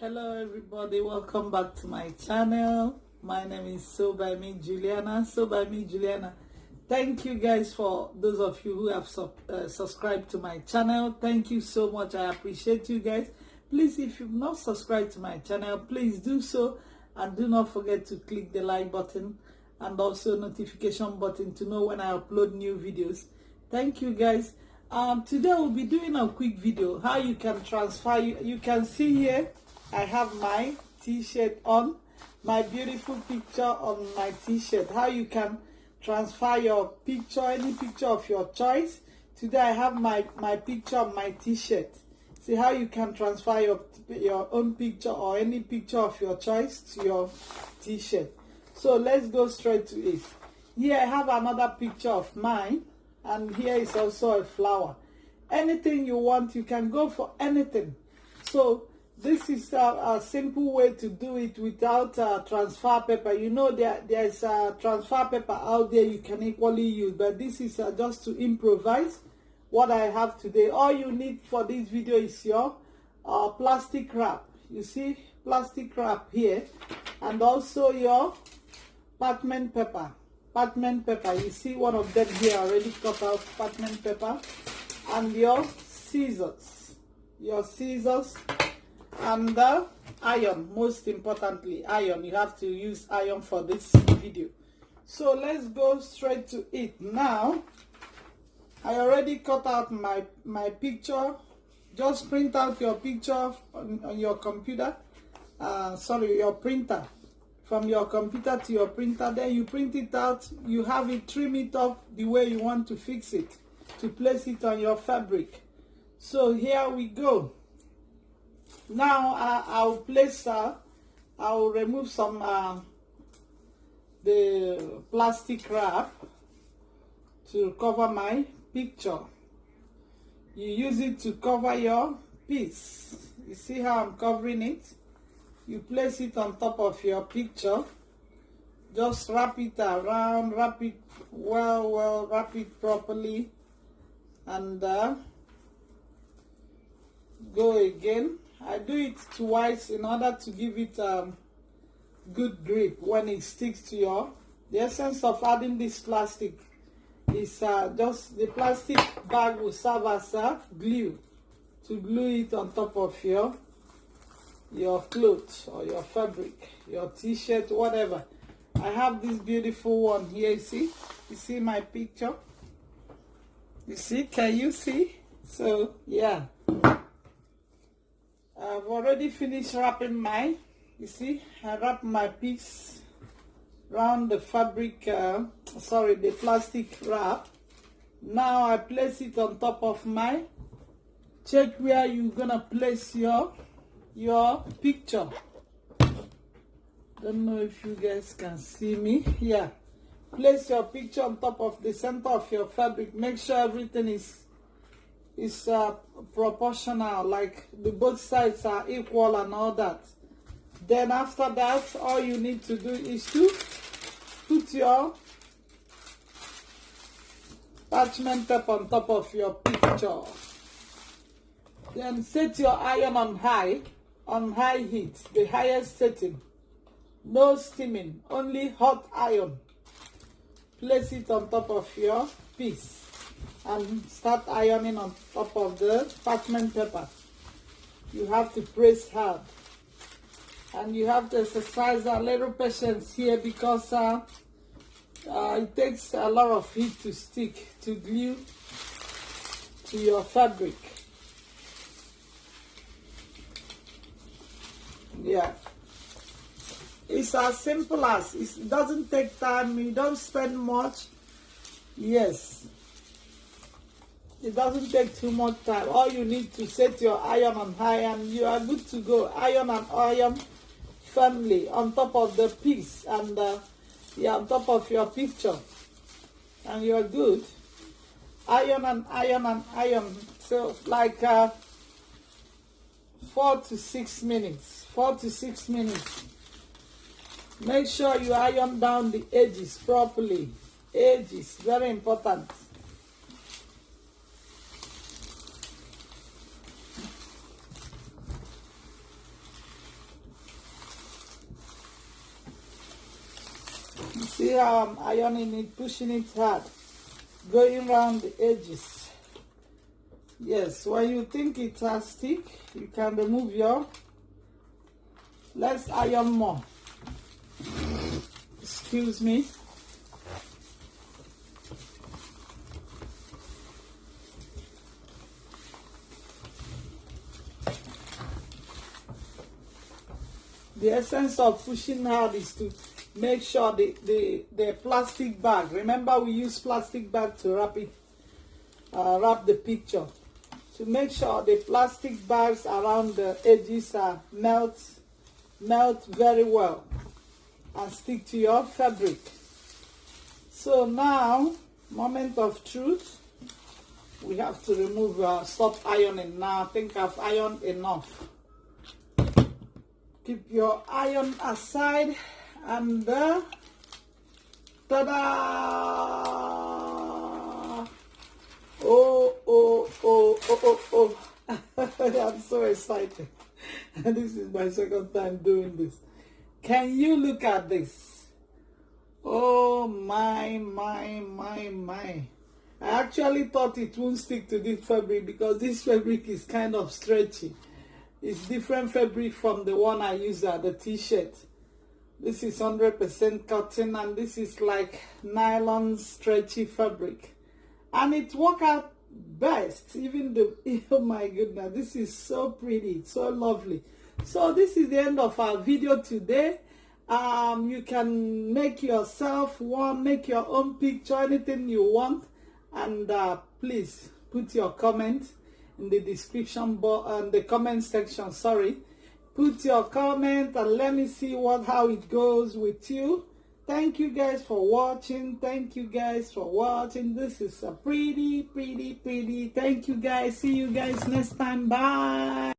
Hello everybody, welcome back to my channel. My name is So by me Juliana. Thank you guys for those of you who have subscribed to my channel. Thank you so much. I appreciate you guys. Please, if you've not subscribed to my channel, please do so, and do not forget to click the like button and also notification button to know when I upload new videos. Thank you guys. Today we'll be doing a quick video how you can transfer. You can see here I have my t-shirt on, my beautiful picture on my t-shirt. How you can transfer your picture, any picture of your choice. Today I have my picture on my t-shirt. See how you can transfer your own picture or any picture of your choice to your t-shirt. So let's go straight to it. Here I have another picture of mine, and here is also a flower. Anything you want, you can go for anything. So this is a simple way to do it without transfer paper. You know there's a transfer paper out there you can equally use, but this is just to improvise what I have today. All you need for this video is your plastic wrap. You see plastic wrap here, and also your parchment paper. You see one of them here already cut out, parchment paper, and your scissors. And the iron, most importantly, iron. You have to use iron for this video. So let's go straight to it. Now, I already cut out my picture. Just print out your picture on your computer. Your printer. From your computer to your printer. Then you print it out. You have it, trim it up the way you want to fix it, to place it on your fabric. So here we go. Now I'll remove some the plastic wrap to cover my picture. You use it to cover your piece. You see how I'm covering it? You place it on top of your picture. Just wrap it around, wrap it well, wrap it properly, and go again. I do it twice in order to give it good grip when it sticks to your. The essence of adding this plastic is just the plastic bag will serve as glue to glue it on top of your clothes or your fabric, your t-shirt, whatever. I have this beautiful one here. You see my picture? You see? Can you see? So yeah. I've already finished wrapping mine. You see, I wrap my piece around the fabric, the plastic wrap. Now I place it on top of my. Check where you're gonna place your picture. Don't know if you guys can see me. Yeah, place your picture on top of the center of your fabric. Make sure everything is proportional, like the both sides are equal and all that. Then after that, all you need to do is to put your parchment tape on top of your picture. Then set your iron on high heat, the highest setting. No steaming, only hot iron. Place it on top of your piece and start ironing on top of the parchment paper. You have to press hard, and you have to exercise a little patience here because it takes a lot of heat to stick, to glue to your fabric. Yeah, it's as simple as it doesn't take time. You don't spend much. Yes. It doesn't take too much time. All you need to set your iron on high and you are good to go. Iron and iron firmly on top of the piece and on top of your picture. And you are good. Iron and iron and iron. So like 4 to 6 minutes. 4 to 6 minutes. Make sure you iron down the edges properly. Edges, very important. see how I'm ironing it, pushing it hard, going around the edges. Yes, when you think it has stick, you can remove your, let's iron more. Excuse me. The essence of pushing hard is to make sure the plastic bag, remember we use plastic bag to wrap it, wrap the picture. To make sure the plastic bags around the edges are melt very well and stick to your fabric. So now, moment of truth, we have to remove, stop ironing now. I think I've ironed enough. Keep your iron aside and ta-da! Oh. I'm so excited. This is my second time doing this. Can you look at this? Oh my. I actually thought it won't stick to this fabric because this fabric is kind of stretchy. It's different fabric from the one I use at the t-shirt. This is 100% cotton and this is like nylon stretchy fabric. And it worked out best. Even the, oh my goodness, this is so pretty, so lovely. So this is the end of our video today. You can make yourself one, make your own picture, anything you want. And please put your comment in the description box, the comment section, sorry. Put your comment and let me see how it goes with you. Thank you guys for watching. Thank you guys for watching. This is a pretty. Thank you guys. See you guys next time. Bye.